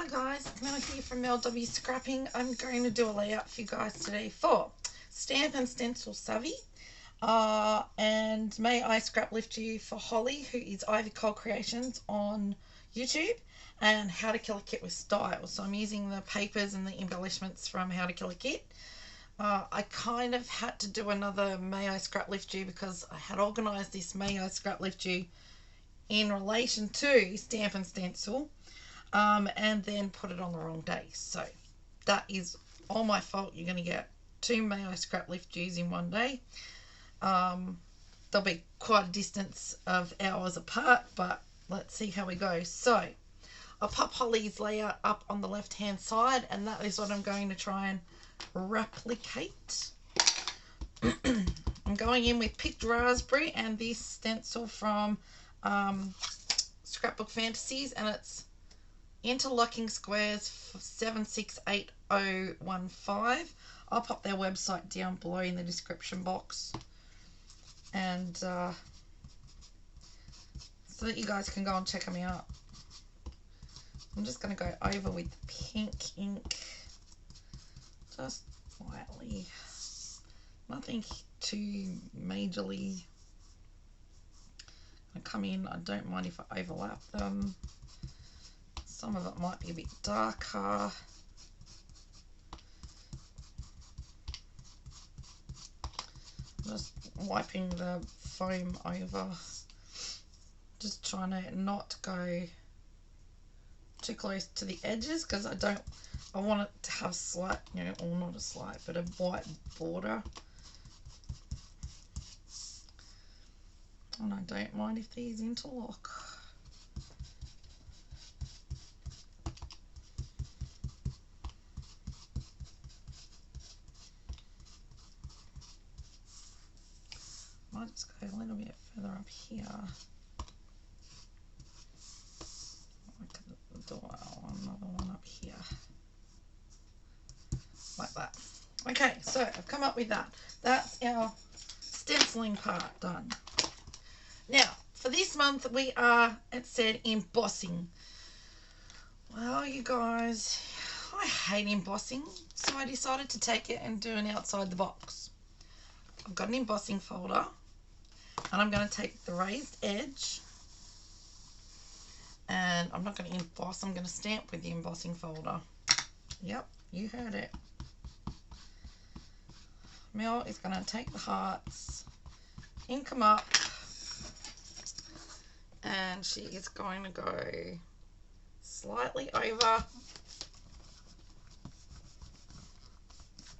guys, it's Mel here from Mel W Scrapping. I'm going to do a layout for you guys today for Stamp and Stencil Savvy. And may I Scraplift you for Holly, who is Ivy Cole Creations on YouTube, and How to Kill a Kit with Style. So I'm using the papers and the embellishments from How to Kill a Kit. I kind of had to do another May I Scraplift you because I had organised this May I Scraplift you in relation to Stamp and Stencil. And then put it on the wrong day. So that is all my fault. You're going to get two May I Scraplift yous in one day. They'll be quite a distance of hours apart, but let's see how we go. So I'll pop Holly's layout up on the left hand side, and that is what I'm going to try and replicate. I'm going in with picked raspberry and this stencil from Scrapbook Fantasies, and it's Interlocking Squares 768015. I'll pop their website down below in the description box, and so that you guys can go and check them out. I'm just going to go over with the pink ink just slightly, nothing too majorly. I come in, I don't mind if I overlap them. Some of it might be a bit darker. Just wiping the foam over. Just trying to not go too close to the edges because I want it to have slight, or not a slight, but a white border. And I don't mind if these interlock. Might just go a little bit further up here. I could do another one up here. Like that. Okay, so I've come up with that. That's our stenciling part done. Now, for this month we are, it said, embossing. Well, you guys, I hate embossing, so I decided to take it and do an outside the box. I've got an embossing folder, and I'm going to take the raised edge, and I'm not going to emboss, I'm going to stamp with the embossing folder. Yep, you heard it. Mel is going to take the hearts, ink them up, and she is going to go slightly over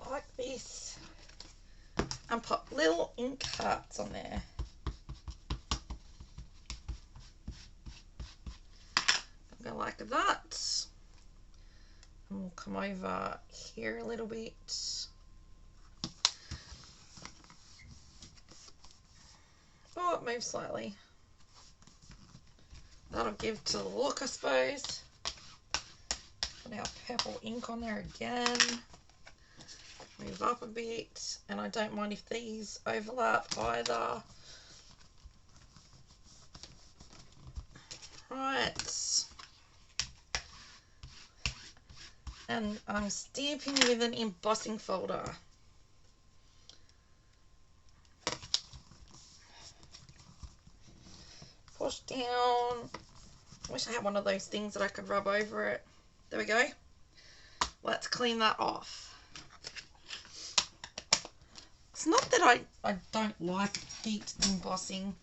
like this and put little ink hearts on there. Go like that, and we'll come over here a little bit. Oh, it moves slightly. That'll give to the look, I suppose. Put our purple ink on there again. Move up a bit, and I don't mind if these overlap either. Right. And I'm stamping with an embossing folder. Push down. I wish I had one of those things that I could rub over it. There we go. Let's clean that off. It's not that I don't like heat embossing.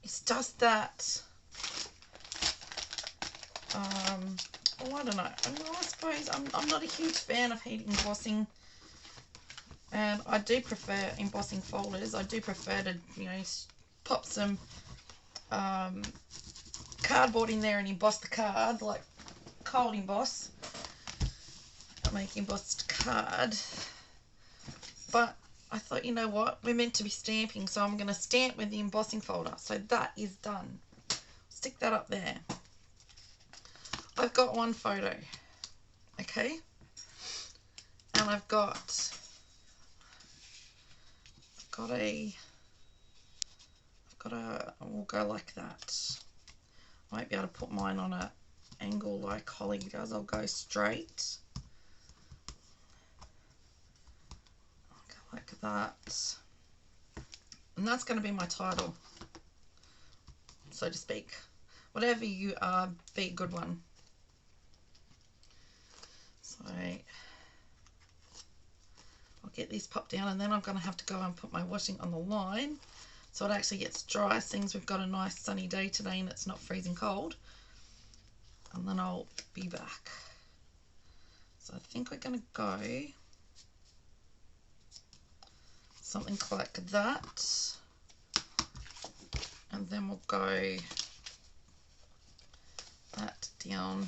It's just that, well, I don't know. I suppose I'm not a huge fan of heat embossing. And I do prefer embossing folders. I do prefer to, pop some cardboard in there and emboss the card, like cold emboss. I make embossed card, but I thought, you know what, we're meant to be stamping, so I'm going to stamp with the embossing folder. So that is done. Stick that up there. I've got one photo, okay, and I've got a, we'll go like that. I might be able to put mine on a angle like Hollie does. I'll go straight. Like that. And that's going to be my title, so to speak. Whatever you are, be a good one. So I'll get this popped down, and then I'm going to have to go and put my washing on the line so it actually gets dry, since we've got a nice sunny day today and it's not freezing cold. And then I'll be back. So I think we're going to go something like that, and then we'll go that down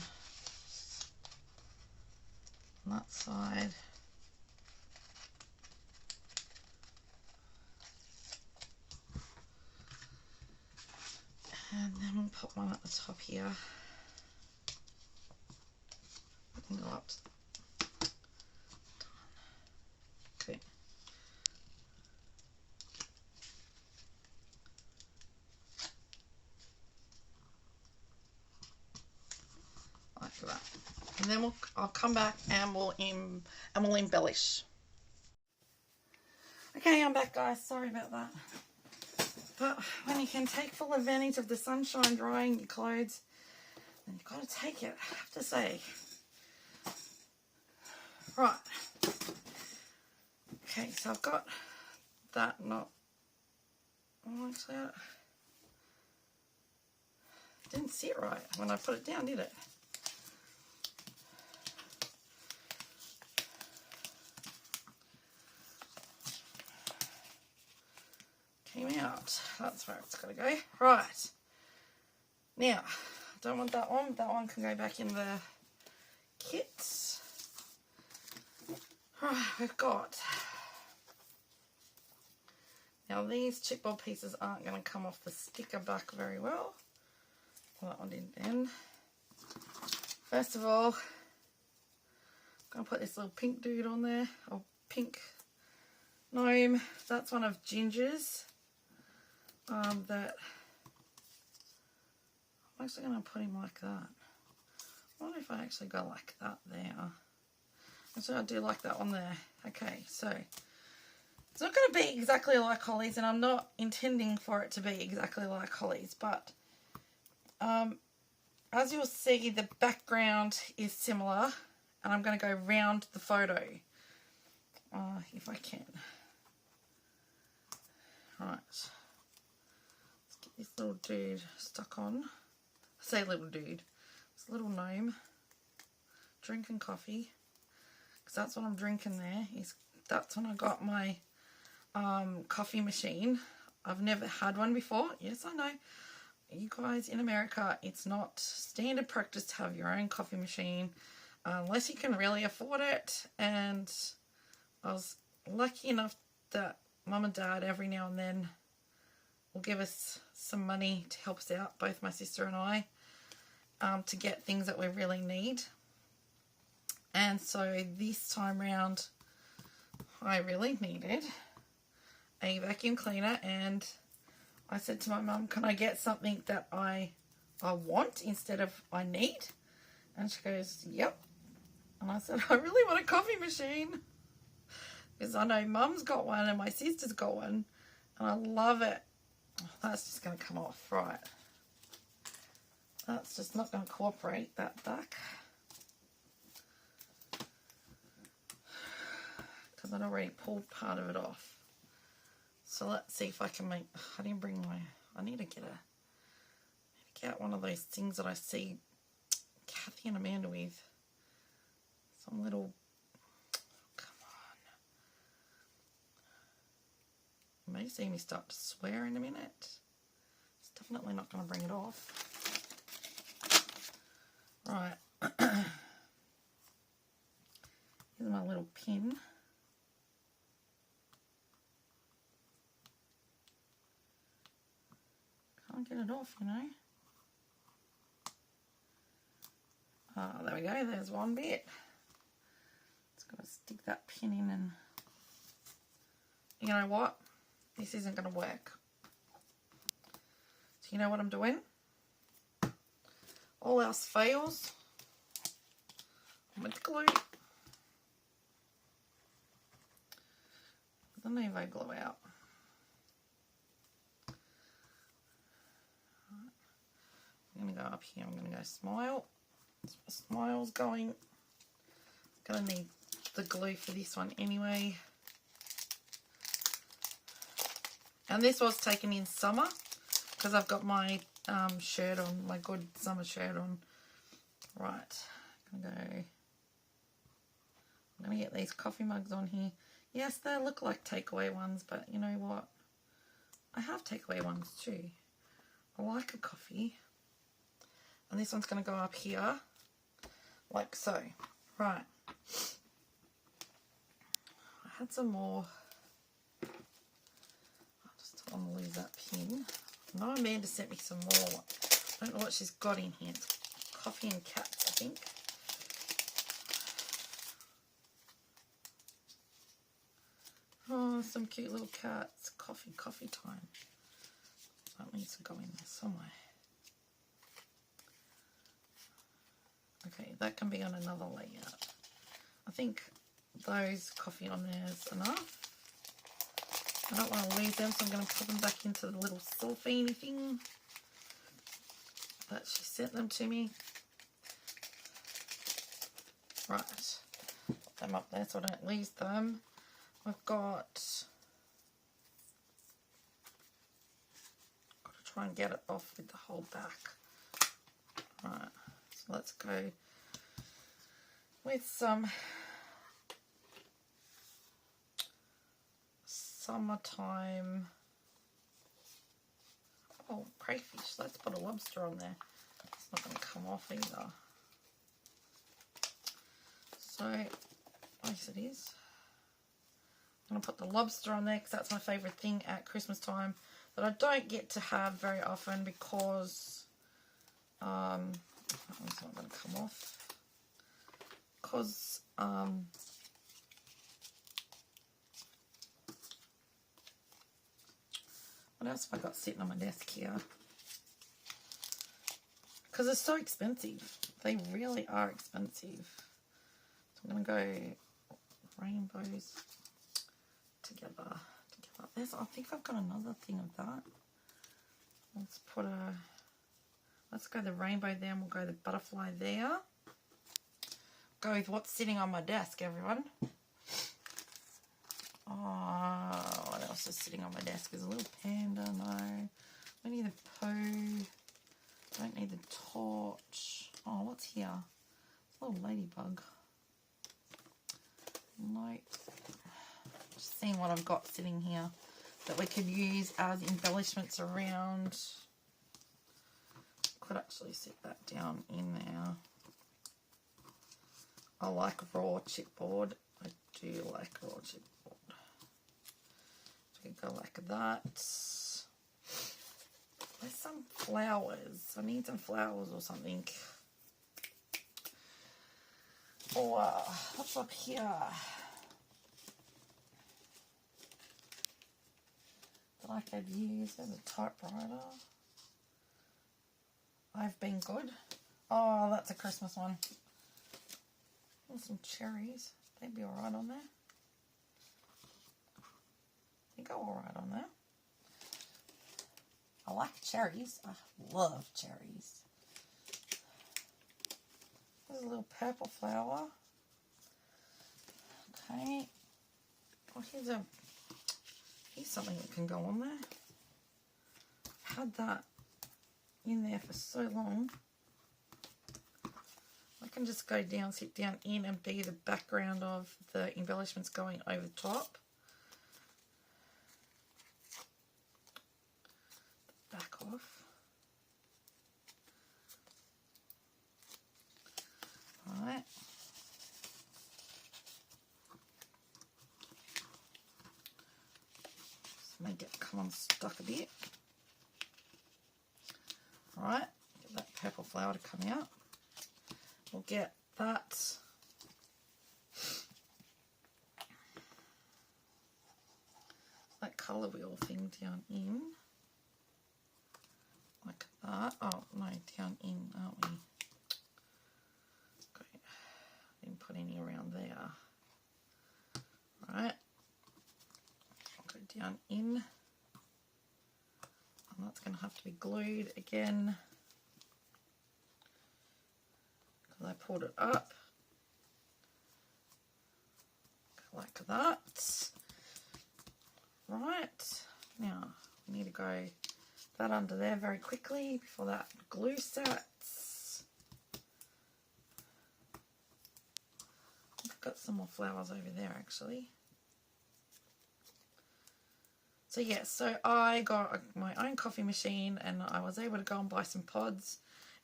on that side. And then we'll put one at the top here. We can go up to okay. Like that. And then I'll come back and we'll embellish. Okay, I'm back, guys. Sorry about that. But when you can take full advantage of the sunshine drying your clothes, then you've got to take it, I have to say. Right. Okay, so I've got that not... Oh, actually, it didn't sit right when I put it down, did it? Came out. That's where it's got to go. Right. Now, don't want that one. That one can go back in the kit. Right, we've got... Now, these chipboard pieces aren't going to come off the sticker back very well. Well, that one didn't then. First of all, I'm going to put this little pink dude on there. Or pink gnome. That's one of Ginger's. That I'm actually going to put him like that. I wonder if I actually go like that there. Actually, I do like that one there. Okay, so it's not going to be exactly like Hollie's, and I'm not intending for it to be exactly like Hollie's, but as you'll see, the background is similar, and I'm going to go round the photo if I can. Right. This little dude stuck on. I say little dude. This little gnome drinking coffee, because that's what I'm drinking there. That's when I got my coffee machine. I've never had one before. Yes, I know. You guys in America, it's not standard practice to have your own coffee machine unless you can really afford it. And I was lucky enough that Mum and Dad every now and then will give us some money to help us out, both my sister and I, to get things that we really need. And so this time round, I really needed a vacuum cleaner, and I said to my mum, can I get something that I want instead of I need? And she goes, yep. And I said, I really want a coffee machine, because I know Mum's got one and my sister's got one, and I love it. Oh, that's just going to come off, right. That's just not going to cooperate, that back. Because I'd already pulled part of it off. So let's see if I can make... I didn't bring my... I need to get one of those things that I see Kathy and Amanda with. Some little... Come on. You may see me start to swear in a minute. It's definitely not going to bring it off. Right. Here's my little pin. Can't get it off, you know. Oh, there we go. There's one bit. Just got to stick that pin in, and you know what? This isn't going to work. So you know what I'm doing? all else fails, with glue, the Nuvo glue out. I'm going to go up here, I'm going to go smile. Smile's going. Going to need the glue for this one anyway. And this was taken in summer because I've got my shirt on, my good summer shirt on. Right, I'm going to get these coffee mugs on here. Yes, they look like takeaway ones, but you know what? I have takeaway ones too. I like a coffee. And this one's going to go up here, like so. Right. I had some more. I just don't want to lose that pin. I know Amanda sent me some more. I don't know what she's got in here. It's coffee and cats, I think. Oh, some cute little cats. Coffee time. That needs to go in there somewhere. Okay, that can be on another layout. I think those coffee on there is enough. I don't want to lose them, so I'm going to put them back into the little cellophane thing that she sent them to me. Right, put them up there so I don't lose them. I've got to try and get it off with the whole back. Right, so let's go with some summertime. Oh, crayfish. Let's put a lobster on there. It's not going to come off either. So, yes it is. I'm going to put the lobster on there because that's my favourite thing at Christmas time that I don't get to have very often because that one's not going to come off. Because what else have I got sitting on my desk here? Because they're so expensive. They really are expensive. So I'm going to go rainbows together. I think I've got another thing of that. Let's go the rainbow there and we'll go the butterfly there. Go with what's sitting on my desk, everyone. Oh, what else is sitting on my desk? There's a little panda, no. We need the poo. Don't need the torch. Oh, what's here? It's a little ladybug. Nope. Just seeing what I've got sitting here that we could use as embellishments around. Could actually sit that down in there. I like raw chipboard. I do like raw chipboard. So we can go like that. There's some flowers. I need some flowers or something. Oh, what's up here? That I could use as a typewriter. I've been good. Oh, that's a Christmas one. And some cherries. They'd be alright on there. They go alright on there. I like cherries. I love cherries. There's a little purple flower. Okay. Oh, here's something that can go on there. I've had that in there for so long. I can just go down, sit down in and be the background of the embellishments going over the top. Back off. Alright. Just make it come unstuck a bit. Alright, get that purple flower to come out. We'll get that colour wheel thing down in, like that. Oh no, down in, aren't we? down in. And that's going to have to be glued again because I pulled it up like that. Right, now we need to go that under there very quickly before that glue sets. I've got some more flowers over there actually. So yeah, so I got my own coffee machine and I was able to go and buy some pods,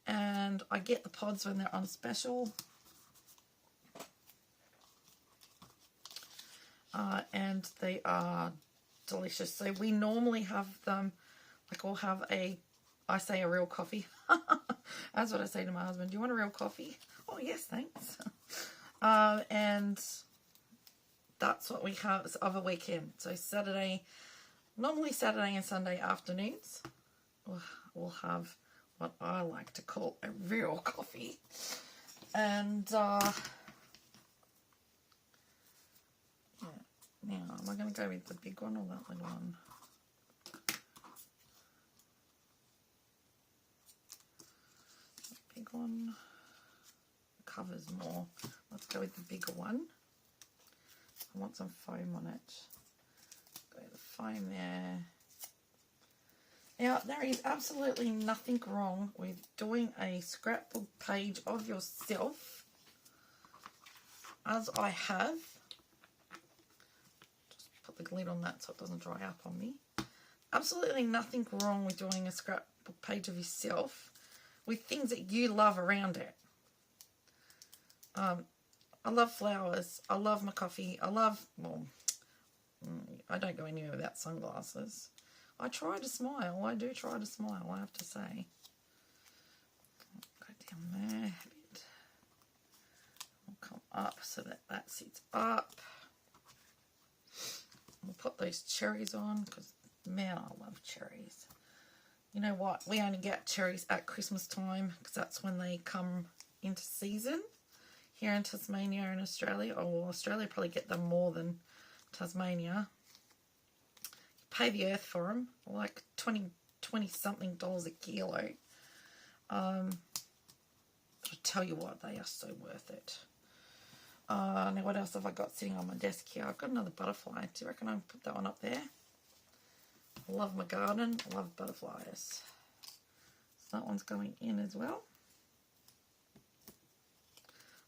and I get the pods when they're on special. And they are delicious. So we normally have them, like I'll have I say a real coffee. That's what I say to my husband. Do you want a real coffee? Oh yes, thanks. And that's what we have of a weekend. So normally Saturday and Sunday afternoons, we'll have what I like to call a real coffee. And now, am I going to go with the big one or that little one? Big one covers more. Let's go with the bigger one. I want some foam on it. Go with the foam there. Now, there is absolutely nothing wrong with doing a scrapbook page of yourself, as I have. Just put the lid on that so it doesn't dry up on me. Absolutely nothing wrong with doing a scrapbook page of yourself with things that you love around it. I love flowers. I love my coffee. I don't go anywhere without sunglasses. I try to smile. I do try to smile, I have to say. Go down there a bit. We'll come up so that sits up. We'll put those cherries on because, man, I love cherries. You know what? We only get cherries at Christmas time because that's when they come into season here in Tasmania and Australia. Oh, well, Australia probably get them more than Tasmania. Pay the earth for them, like 20 something dollars a kilo. I tell you what, they are so worth it. Now what else have I got sitting on my desk here? I've got another butterfly. Do you reckon I can put that one up there? I love my garden. I love butterflies. So that one's going in as well.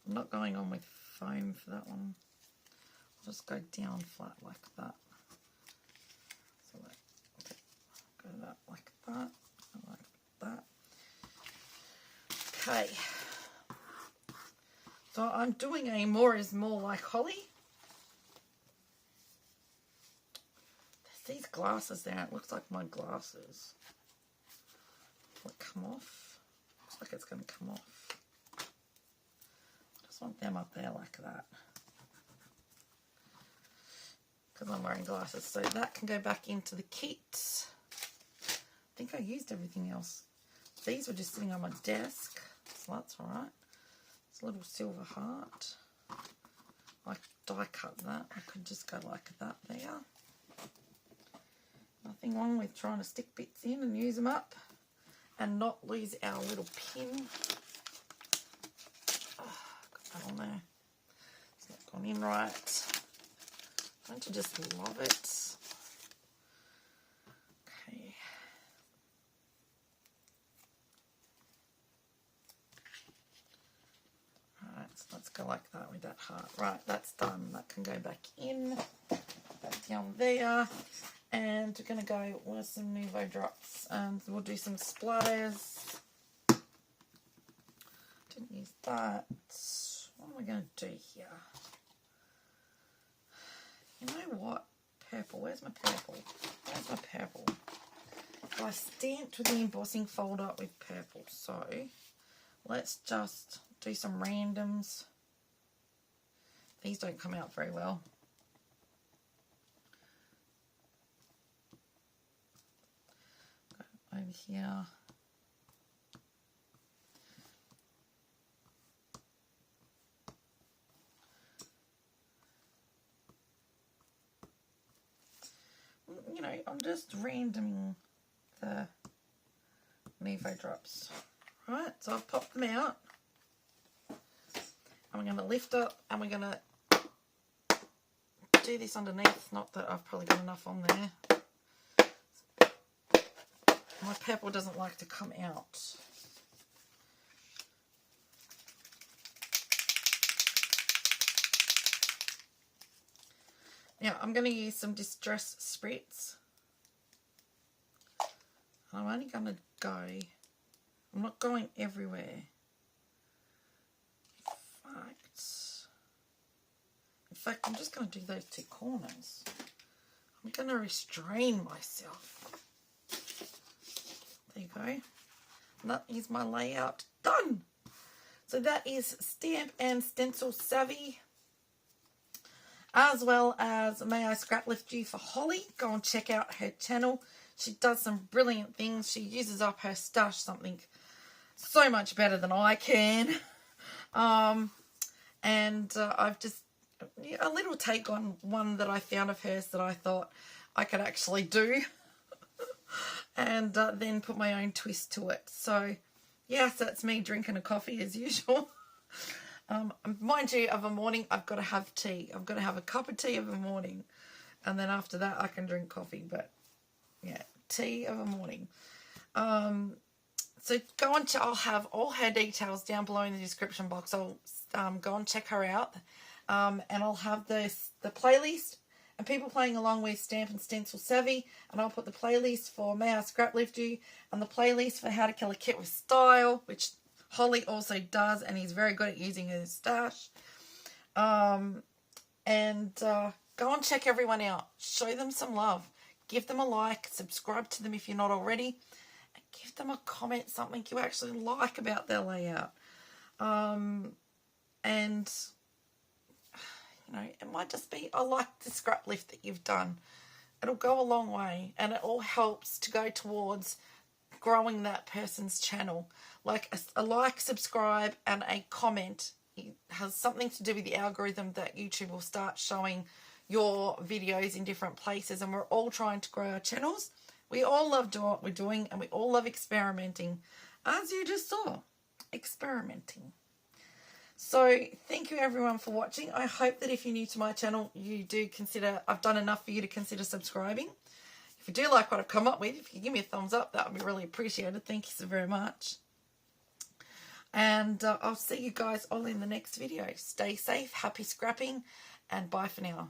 I'm not going on with foam for that one. I'll just go down flat like that. So go that like that, like that. Okay. So I'm doing a more is more like Holly. There's these glasses there. It looks like my glasses. Will it come off? Looks like it's going to come off. I just want them up there like that. Because I'm wearing glasses. So that can go back into the kit. I think I used everything else. These were just sitting on my desk. So that's alright. It's a little silver heart. I die cut that. I could just go like that there. Nothing wrong with trying to stick bits in and use them up and not lose our little pin. Oh, got that on there. It's not gone in right. Don't you just love it? Okay. Alright, so let's go like that with that heart. Right, that's done. That can go back in. Back down there. And we're going to go with some Nouveau drops. And we'll do some splatters. Didn't use that. What am I going to do here? You know what? Purple. Where's my purple? Where's my purple? So I stamped with the embossing folder with purple. So let's just do some randoms. These don't come out very well. Go over here. I'm just randoming the Nevo drops. Right, so I've popped them out. I'm going to lift up and we're going to do this underneath. Not that I've probably got enough on there. My purple doesn't like to come out. Now I'm going to use some Distress Spritz. I'm only going to go, I'm not going everywhere. In fact, I'm just going to do those two corners. I'm going to restrain myself. There you go. And that is my layout done. So that is Stamp and Stencil Savvy, as well as May I Scraplift You for Holly. Go and check out her channel. She does some brilliant things. She uses up her stash something so much better than I can. I've just a little take on one that I found of hers that I thought I could actually do. And then put my own twist to it. So, yes, that's me drinking a coffee as usual. Mind you, of a morning, I've got to have tea. I've got to have a cup of tea of a morning. And then after that, I can drink coffee. But, yeah, tea of a morning. So, go on to, I'll have all her details down below in the description box. I'll go and check her out. And I'll have the playlist and people playing along with Stamp and Stencil Savvy, and I'll put the playlist for May I Scraplift You and the playlist for How to Kill a Kit with Style, which Holly also does, and he's very good at using his stash. Go and check everyone out. Show them some love. Give them a like. Subscribe to them if you're not already. And give them a comment, something you actually like about their layout. You know, it might just be, I like the scrap lift that you've done. It'll go a long way, and it all helps to go towards growing that person's channel. Like a like, subscribe, and a comment, it has something to do with the algorithm that YouTube will start showing your videos in different places, and we're all trying to grow our channels. We all love doing what we're doing, and we all love experimenting, as you just saw, experimenting. So, thank you everyone for watching. I hope that if you're new to my channel, you do consider, I've done enough for you to consider subscribing. If you do like what I've come up with, if you give me a thumbs up, that would be really appreciated. Thank you so very much. And I'll see you guys all in the next video. Stay safe, happy scrapping, and bye for now.